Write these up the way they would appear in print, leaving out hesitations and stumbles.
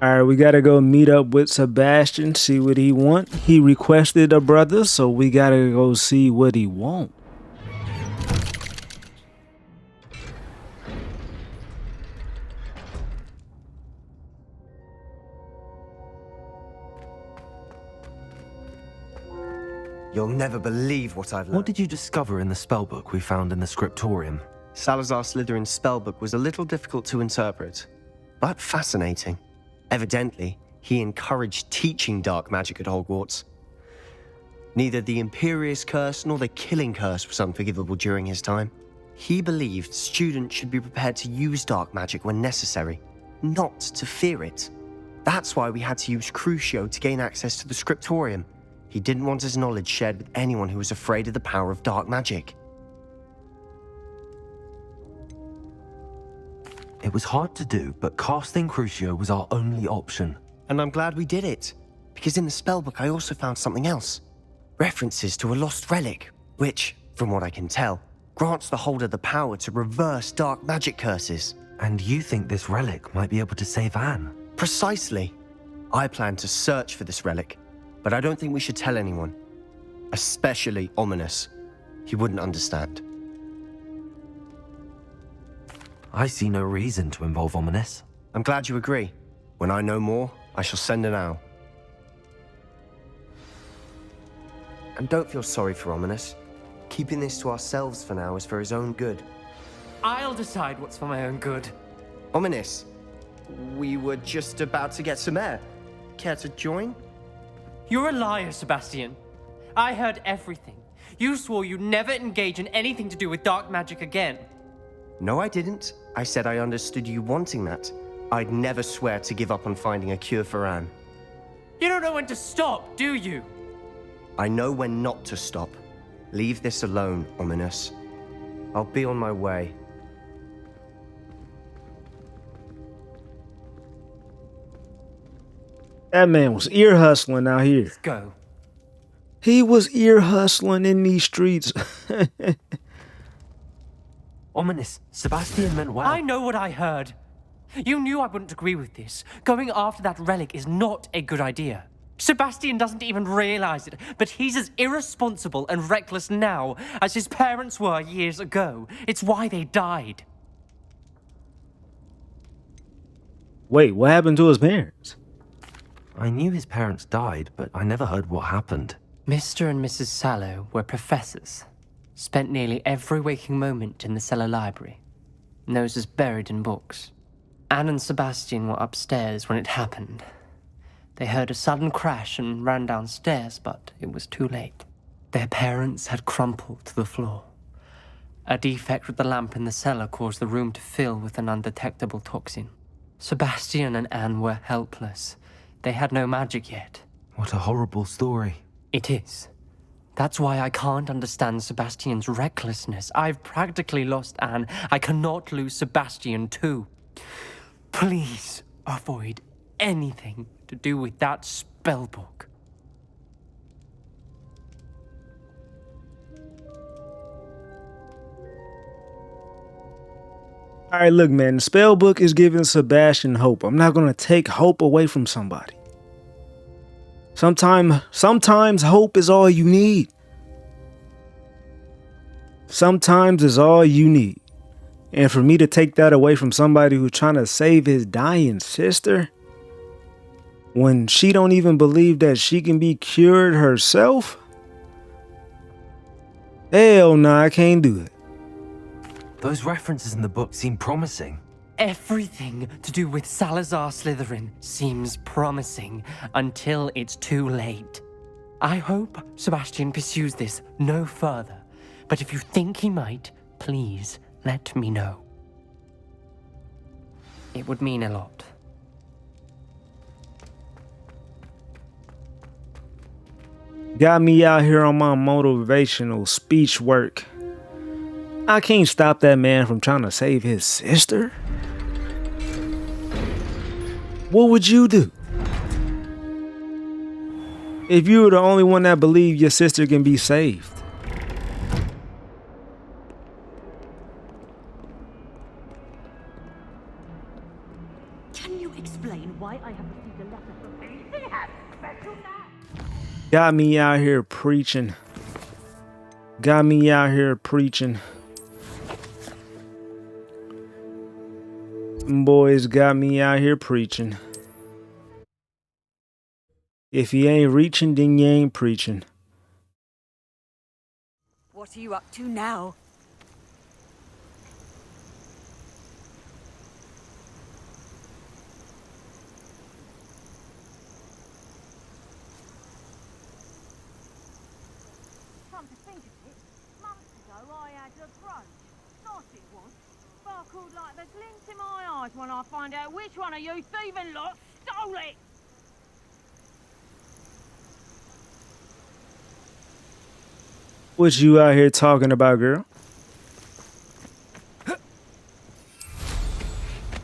Alright, we gotta go meet up with Sebastian, see what he want. He requested a brother, so we gotta go see what he want. You'll never believe what I've learned. What did you discover in the spellbook we found in the scriptorium? Salazar Slytherin's spellbook was a little difficult to interpret, but fascinating. Evidently, he encouraged teaching dark magic at Hogwarts. Neither the Imperious Curse nor the Killing Curse was unforgivable during his time. He believed students should be prepared to use dark magic when necessary, not to fear it. That's why we had to use Crucio to gain access to the scriptorium. He didn't want his knowledge shared with anyone who was afraid of the power of dark magic. It was hard to do, but casting Crucio was our only option. And I'm glad we did it, because in the spellbook I also found something else. References to a lost relic, which, from what I can tell, grants the holder the power to reverse dark magic curses. And you think this relic might be able to save Anne? Precisely. I plan to search for this relic, but I don't think we should tell anyone. Especially Ominous. He wouldn't understand. I see no reason to involve Ominous. I'm glad you agree. When I know more, I shall send an owl. And don't feel sorry for Ominous. Keeping this to ourselves for now is for his own good. I'll decide what's for my own good. Ominous, we were just about to get some air. Care to join? You're a liar, Sebastian. I heard everything. You swore you'd never engage in anything to do with dark magic again. No, I didn't. I said I understood you wanting that. I'd never swear to give up on finding a cure for Anne. You don't know when to stop, do you? I know when not to stop. Leave this alone, Ominous. I'll be on my way. That man was ear hustling out here. Let's go. He was ear hustling in these streets. Ominous, Sebastian meant well. I know what I heard. You knew I wouldn't agree with this. Going after that relic is not a good idea. Sebastian doesn't even realize it, but he's as irresponsible and reckless now as his parents were years ago. It's why they died. Wait, what happened to his parents? I knew his parents died, but I never heard what happened. Mr. and Mrs. Sallow were professors. Spent nearly every waking moment in the cellar library. Noses buried in books. Anne and Sebastian were upstairs when it happened. They heard a sudden crash and ran downstairs, but it was too late. Their parents had crumpled to the floor. A defect with the lamp in the cellar caused the room to fill with an undetectable toxin. Sebastian and Anne were helpless. They had no magic yet. What a horrible story. It is. That's why I can't understand Sebastian's recklessness. I've practically lost Anne. I cannot lose Sebastian too. Please avoid anything to do with that spellbook. Alright, look, man, the spellbook is giving Sebastian hope. I'm not gonna take hope away from somebody. Sometimes hope is all you need. Sometimes it's all you need. And for me to take that away from somebody who's trying to save his dying sister, when she don't even believe that she can be cured herself? Hell no, I can't do it. Those references in the book seem promising. Everything to do with Salazar Slytherin seems promising until it's too late. I hope Sebastian pursues this no further, but if you think he might, please let me know. It would mean a lot. Got me out here on my motivational speech work. I can't stop that man from trying to save his sister. What would you do if you were the only one that believed your sister can be saved? Can you explain seen why I have received a letter from anything has special now. Got me out here preaching. Got me out here preaching. Them boys got me out here preaching. If you ain't reaching, then you ain't preaching. What are you up to now? Come to think of it, months ago I had a grudge. Nice it was. Sparkled like the glint in my eyes when I find out which one of you thieving lot stole it. What you out here talking about, girl?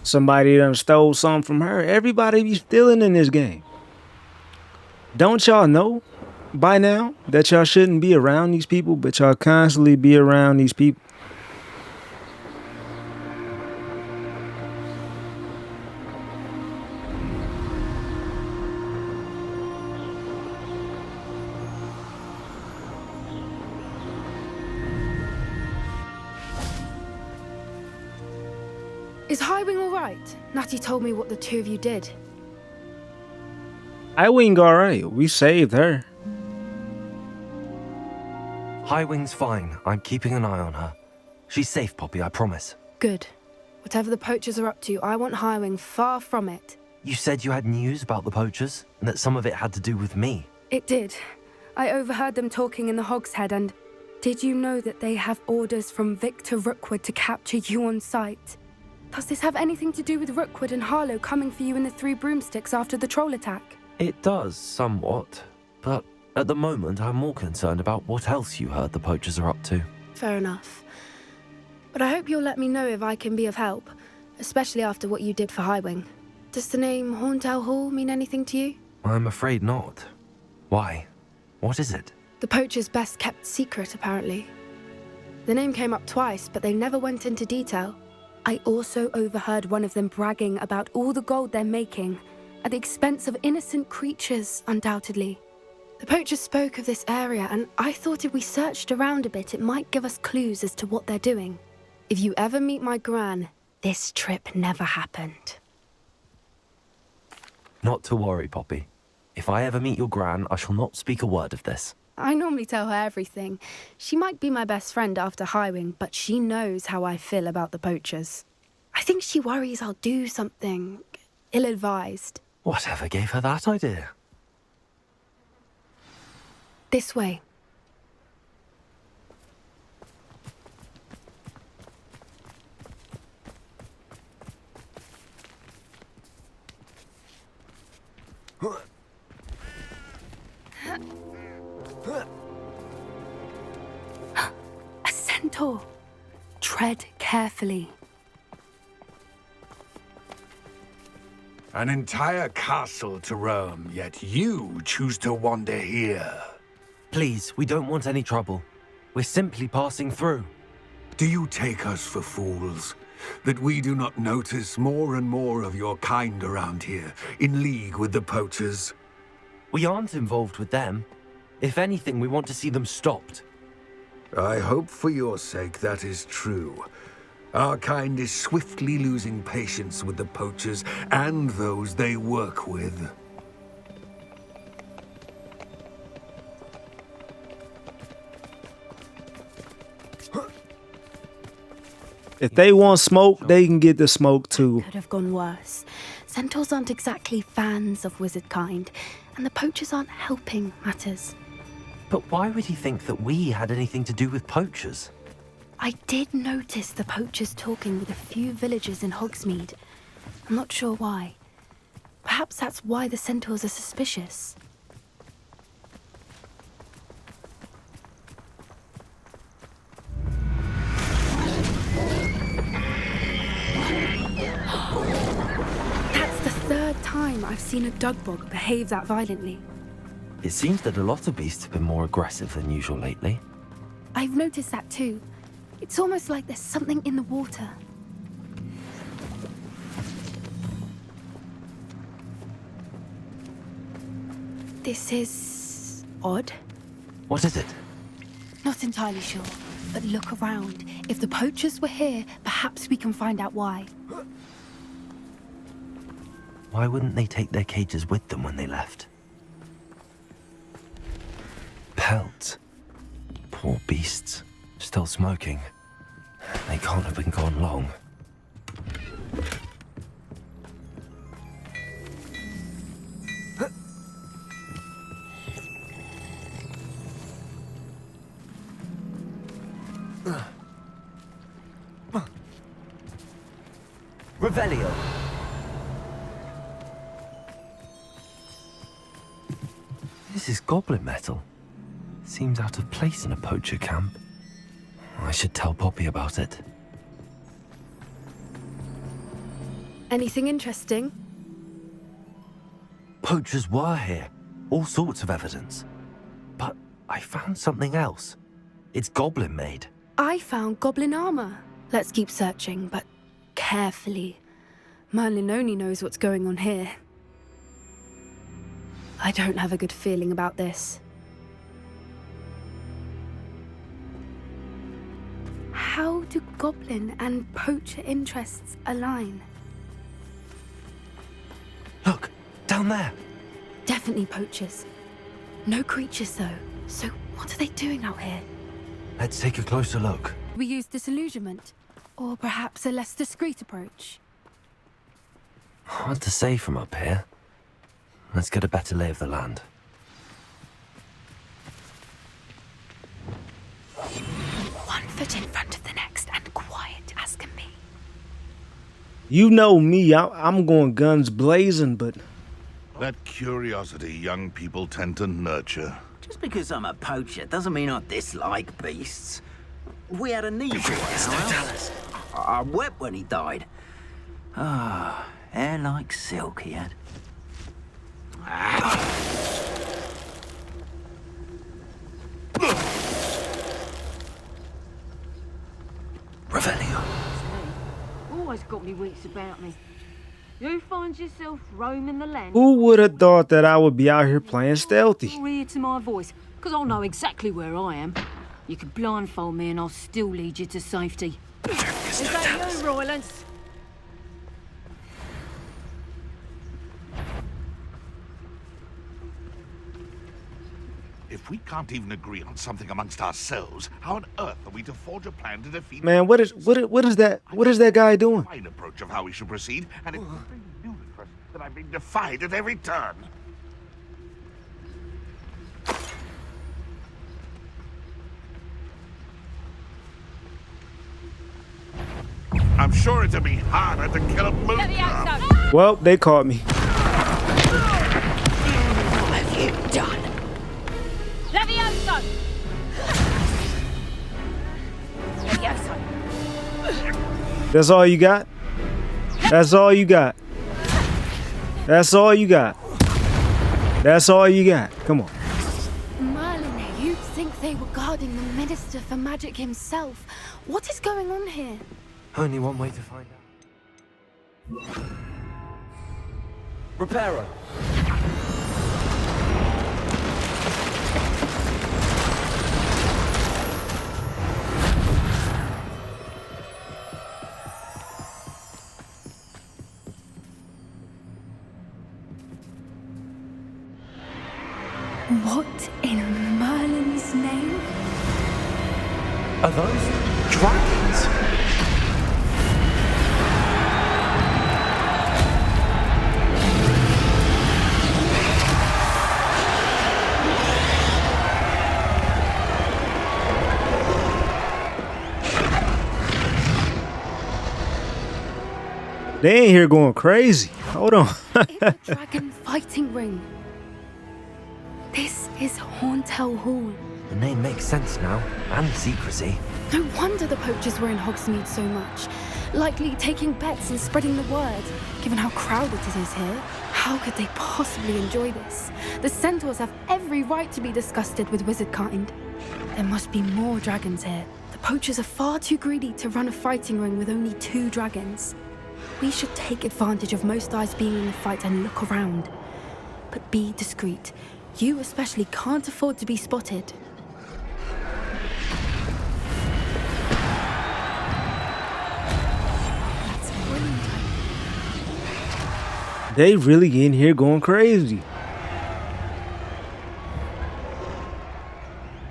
Somebody done stole something from her. Everybody be stealing in this game. Don't y'all know by now that y'all shouldn't be around these people, but y'all constantly be around these people? Is Highwing all right? Natty told me what the two of you did. Highwing alright. We saved her. Highwing's fine. I'm keeping an eye on her. She's safe, Poppy, I promise. Good. Whatever the Poachers are up to, I want Highwing far from it. You said you had news about the Poachers, and that some of it had to do with me. It did. I overheard them talking in the Hogshead, and did you know that they have orders from Victor Rookwood to capture you on sight? Does this have anything to do with Rookwood and Harlow coming for you in the Three Broomsticks after the troll attack? It does, somewhat. But at the moment, I'm more concerned about what else you heard the Poachers are up to. Fair enough. But I hope you'll let me know if I can be of help, especially after what you did for Highwing. Does the name Horntail Hall mean anything to you? I'm afraid not. Why? What is it? The Poachers' best kept secret, apparently. The name came up twice, but they never went into detail. I also overheard one of them bragging about all the gold they're making, at the expense of innocent creatures, undoubtedly. The Poachers spoke of this area, and I thought if we searched around a bit, it might give us clues as to what they're doing. If you ever meet my gran, this trip never happened. Not to worry, Poppy. If I ever meet your gran, I shall not speak a word of this. I normally tell her everything. She might be my best friend after Highwing, but she knows how I feel about the Poachers. I think she worries I'll do something ill-advised. Whatever gave her that idea? This way. A centaur. Tread carefully. An entire castle to roam, yet you choose to wander here. Please, we don't want any trouble. We're simply passing through. Do you take us for fools? That we do not notice more and more of your kind around here, in league with the Poachers? We aren't involved with them. If anything, we want to see them stopped. I hope for your sake that is true. Our kind is swiftly losing patience with the Poachers and those they work with. If they want smoke, they can get the smoke too. Could have gone worse. Centaurs aren't exactly fans of wizard kind, and the Poachers aren't helping matters. But why would he think that we had anything to do with Poachers? I did notice the Poachers talking with a few villagers in Hogsmeade. I'm not sure why. Perhaps that's why the Centaurs are suspicious. That's the third time I've seen a Dugbog behave that violently. It seems that a lot of beasts have been more aggressive than usual lately. I've noticed that too. It's almost like there's something in the water. This is odd. What is it? Not entirely sure, but look around. If the poachers were here, perhaps we can find out why. Why wouldn't they take their cages with them when they left? Pelts. Poor beasts. Still smoking. They can't have been gone long. Revelio. This is goblin metal. Seems out of place in a poacher camp. I should tell Poppy about it. Anything interesting? Poachers were here. All sorts of evidence. But I found something else. It's goblin made. I found goblin armor. Let's keep searching, but carefully. Merlin only knows what's going on here. I don't have a good feeling about this. How do goblin and poacher interests align? Look, down there. Definitely poachers. No creatures though. So what are they doing out here? Let's take a closer look. We use disillusionment, or perhaps a less discreet approach. Hard to say from up here. Let's get a better lay of the land. One foot in front of the next and quiet as can be. You know me, I'm going guns blazing, but That curiosity young people tend to nurture. Just because I'm a poacher doesn't mean I dislike beasts. We had a need for one. I wept when he died. Ah, hair like silk he had. Revelio. Always got me wits about me. You find yourself roaming the land. who would have thought that I would be out here playing stealthy? Your ear to my voice, because I'll know exactly where I am. You can blindfold me and I'll still lead you to safety. Is that you, Roylance? If we can't even agree on something amongst ourselves, how on earth are we to forge a plan to defeat... Man, what is that guy doing? ...fine approach of how we should proceed, and it's completely ludicrous that I'm being defied at every turn. I'm sure it'd be harder to kill a moon calf. Well, they caught me. What have you done? Levioso! Levioso! That's all you got? That's all you got? That's all you got? That's all you got? Come on. Merlin, you'd think they were guarding the Minister for Magic himself. What is going on here? Only one way to find out. Reparo. What in Merlin's name? Are those dragons? They ain't here going crazy. Hold on. It's a dragon fighting ring. This is Hauntel Hall. The name makes sense now, and secrecy. No wonder the poachers were in Hogsmeade so much. Likely taking bets and spreading the word, given how crowded it is here. How could they possibly enjoy this? The centaurs have every right to be disgusted with wizard kind. There must be more dragons here. The poachers are far too greedy to run a fighting ring with only 2 dragons. We should take advantage of most eyes being in the fight and look around. But be discreet. You especially can't afford to be spotted. That's brilliant. They really in here going crazy.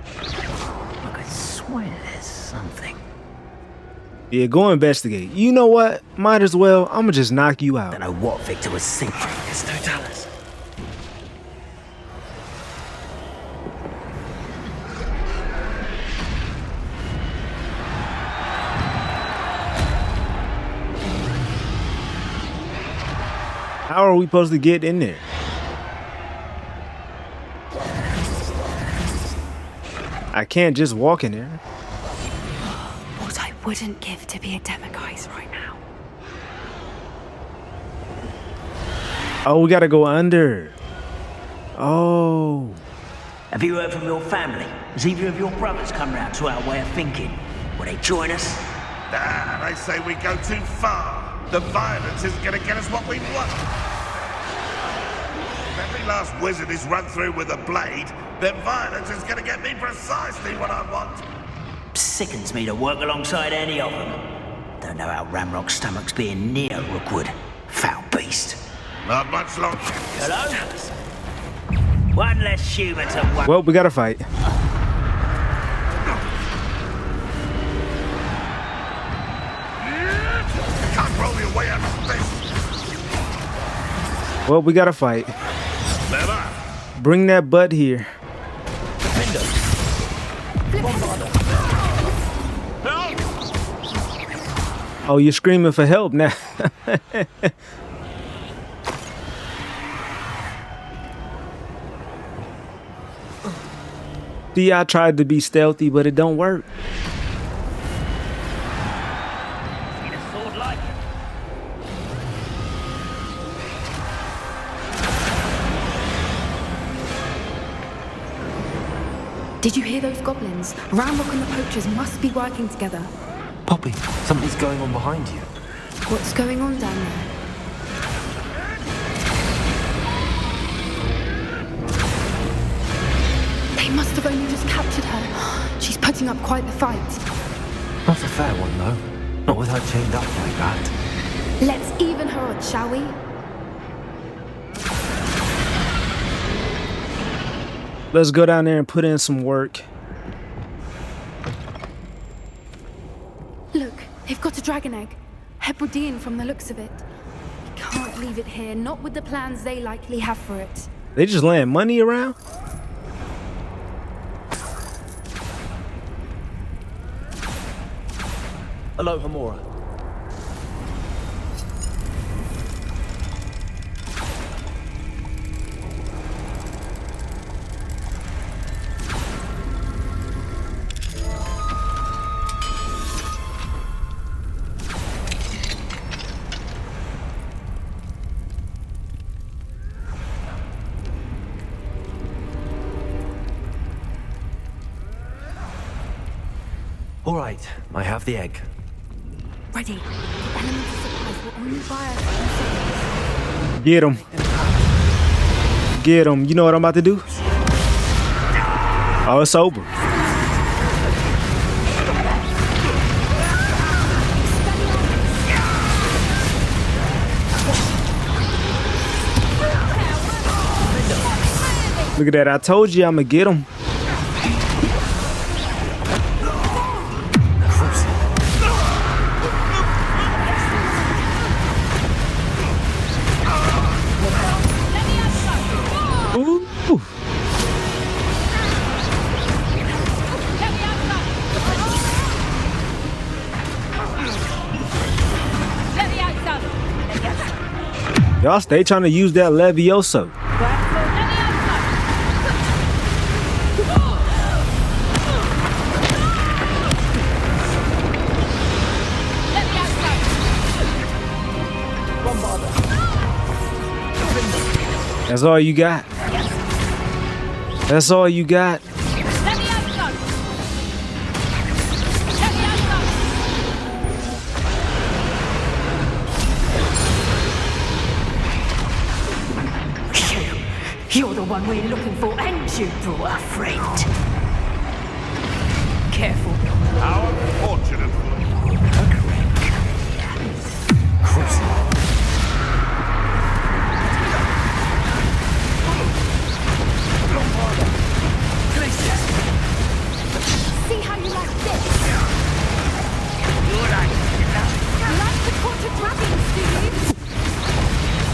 I could swear there's something. Yeah, go investigate. You know what? Might as well. I'ma just knock you out. Don't know what Victor was thinking. It's no Dallas. How are we supposed to get in there? I can't just walk in there. What I wouldn't give to be a demiguise right now. Oh, we gotta go under. Oh. Have you heard from your family? Has either of your brothers come round to our way of thinking? Will they join us? Nah, they say we go too far. The violence isn't going to get us what we want. If every last wizard is run through with a blade, then violence is going to get me precisely what I want. Sickens me to work alongside any of them. Don't know how Ramrock's stomach's being near Rookwood. Foul beast. Not much longer. Hello? One less human to one. Well, we gotta fight. Can't roll your way out of this. Well, we gotta fight. Never. Bring that butt here. Oh, you're screaming for help now. See, I tried to be stealthy, but it don't work. Need a sword like it. Did you hear those goblins? Ramrock and the Poachers must be working together. Poppy, something's going on behind you. What's going on down there? They must have only just captured her. She's putting up quite the fight. Not a fair one, though. Not with her chained up like that. Let's even her odds, shall we? Let's go down there and put in some work. Look, they've got a dragon egg. Hebridean from the looks of it. We can't leave it here, not with the plans they likely have for it. They just laying money around? Hello, Hamora. All right, I have the egg. Ready. The elemental supplies will only buy us in seconds. Get him. Get him. You know what I'm about to do? Oh, it's over. Look at that. I told you I'm going to get him. Y'all stay trying to use that Levioso. That's all you got. That's all you got. You're the one we're looking for, and you brought a friend. Careful. How unfortunate for you. See how you like this? Like the tortured dragons, do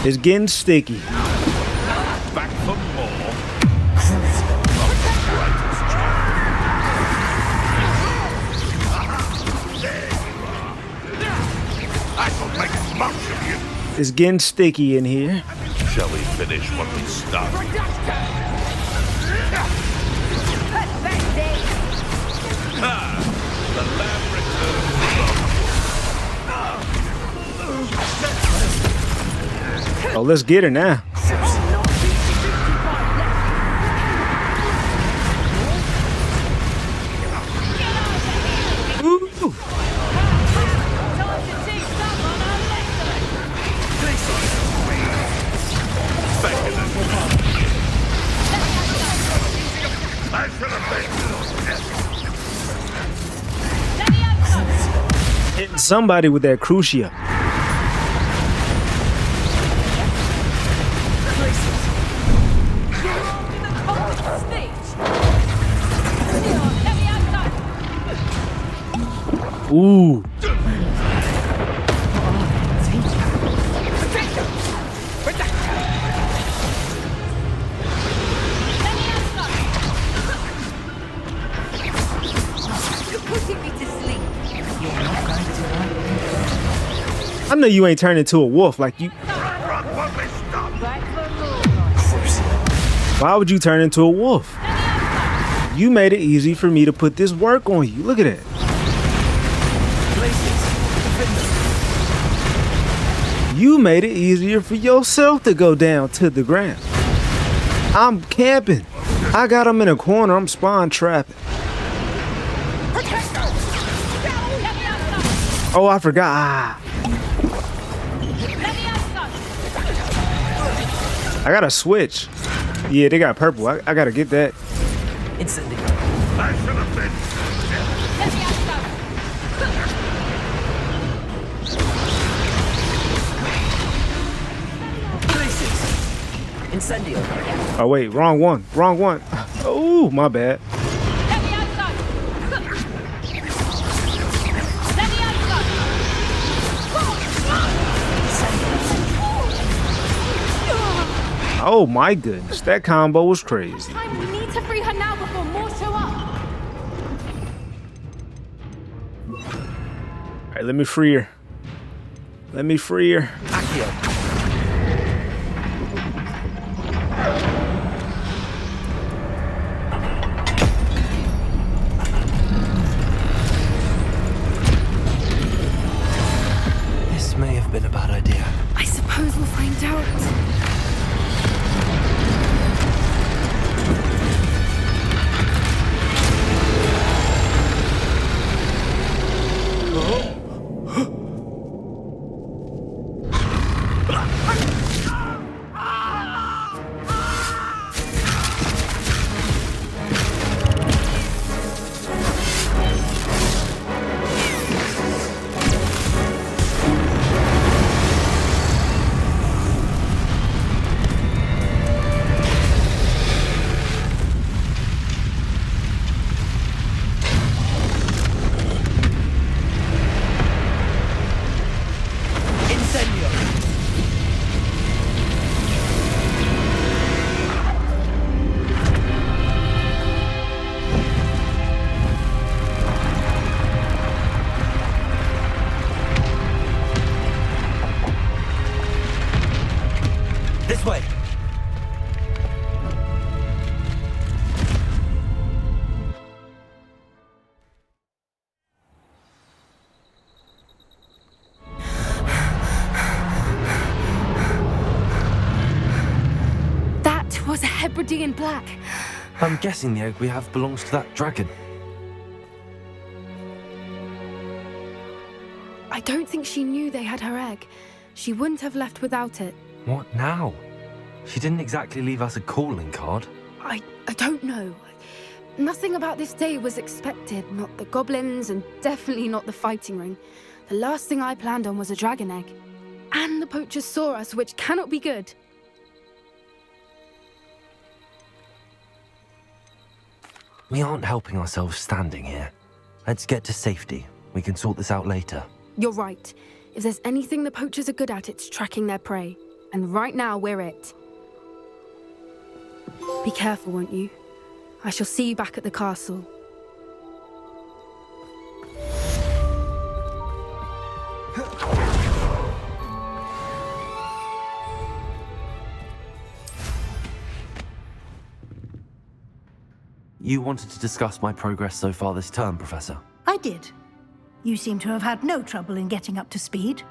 you? It's getting sticky. Back for more. I shall make much of you. It's getting sticky in here. Shall we finish what we started? The lamb returns. Oh, let's get her now. Ooh. I should have been. Hitting somebody with that crucia. Ooh. I know you ain't turned into a wolf like you. Why would you turn into a wolf? You made it easy for me to put this work on you. Look at that. You made it easier for yourself to go down to the ground. I'm camping. I got him in a corner. I'm spawn trapping. Oh, I forgot. I gotta switch. Yeah, they got purple. I gotta get that. Instantly. I should have been. Incendio. Oh wait, wrong one. Wrong one. Oh, my bad. Oh my goodness, that combo was crazy. We need to free her now before more show up. All right, let me free her. Let me free her. Accio. This may have been a bad idea. I suppose we'll find out. This way. That was a Hebridean black. I'm guessing the egg we have belongs to that dragon. I don't think she knew they had her egg. She wouldn't have left without it. What now? She didn't exactly leave us a calling card. I don't know. Nothing about this day was expected. Not the goblins, and definitely not the fighting ring. The last thing I planned on was a dragon egg. And the poachers saw us, which cannot be good. We aren't helping ourselves standing here. Let's get to safety. We can sort this out later. You're right. If there's anything the poachers are good at, it's tracking their prey. And right now, we're it. Be careful, won't you? I shall see you back at the castle. You wanted to discuss my progress so far this term, Professor. I did. You seem to have had no trouble in getting up to speed.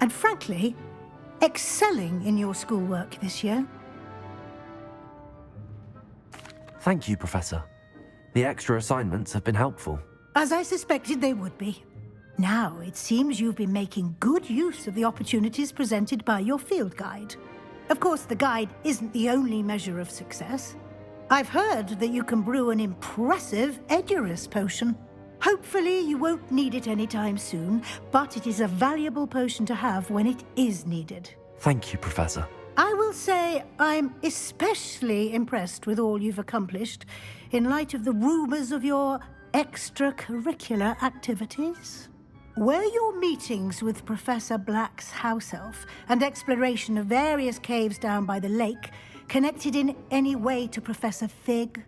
And frankly, excelling in your schoolwork this year. Thank you, Professor. The extra assignments have been helpful. As I suspected they would be. Now, it seems you've been making good use of the opportunities presented by your field guide. Of course, the guide isn't the only measure of success. I've heard that you can brew an impressive Edurus potion. Hopefully, you won't need it anytime soon, but it is a valuable potion to have when it is needed. Thank you, Professor. I will say I'm especially impressed with all you've accomplished in light of the rumors of your extracurricular activities. Were your meetings with Professor Black's house elf and exploration of various caves down by the lake connected in any way to Professor Fig?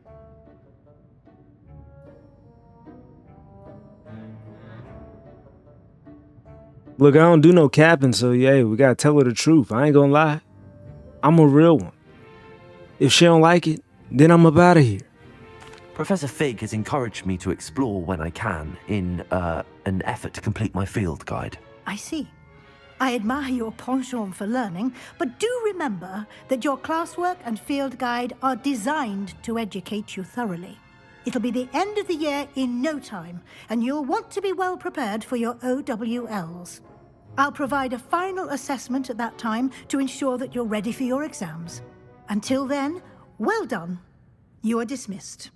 Look, I don't do no capping, so yeah, we gotta tell her the truth. I ain't gonna lie. I'm a real one. If she don't like it, then I'm up out of here. Professor Fig has encouraged me to explore when I can in an effort to complete my field guide. I see. I admire your penchant for learning, but do remember that your classwork and field guide are designed to educate you thoroughly. It'll be the end of the year in no time, and you'll want to be well prepared for your OWLs. I'll provide a final assessment at that time to ensure that you're ready for your exams. Until then, well done. You are dismissed.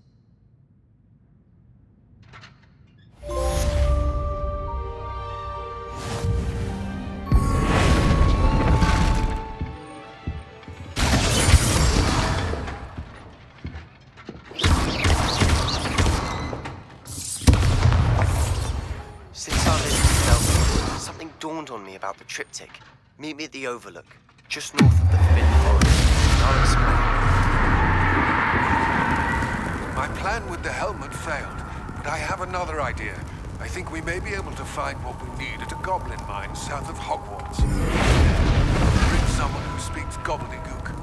Since our visit to Spellbook, something dawned on me about the triptych. Meet me at the Overlook, just north of the Forbidden Forest. I'll explain. My plan with the helmet failed, but I have another idea. I think we may be able to find what we need at a goblin mine south of Hogwarts. Bring someone who speaks gobbledygook.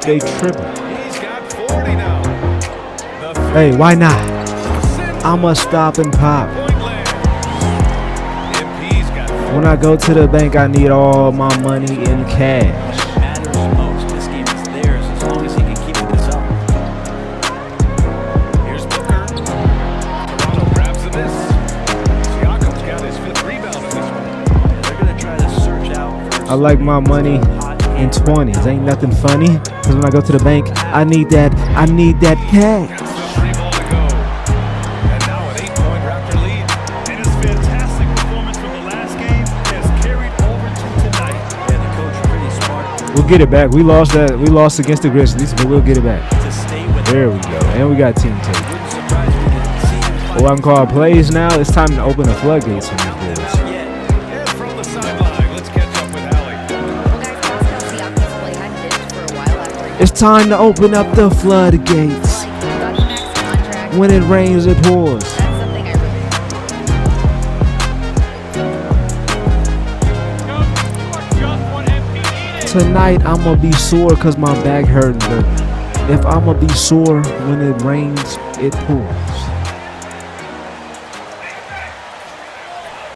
They tripping. He's got 40 now. Hey, why not? I'ma stop and pop. When I go to the bank, I need all my money in cash. Matters most. This game is theirs as long as he can keep this up. Here's Booker. Toronto grabs the miss. Siakam's got his 5th rebound in this one. They're gonna try to search out for I like my money in 20s. Ain't nothing funny. Cause when I go to the bank, I need that cash. Still 3 ball to go. And now an 8-point Raptor lead. And his fantastic performance from the last game has carried over to tonight. and the coach pretty smart We'll get it back. We lost against the Grizzlies, but we'll get it back. to stay with There we go. And we got team tape. Wouldn't surprise me to see him What I can call plays now. It's time to open the floodgates on these boys. yet. And from the sideline, let's catch up with Allie. It's time to open up the floodgates. When it rains, it pours. Tonight, I'ma be sore cause my back hurting. But if I'ma be sore when it rains, it pours.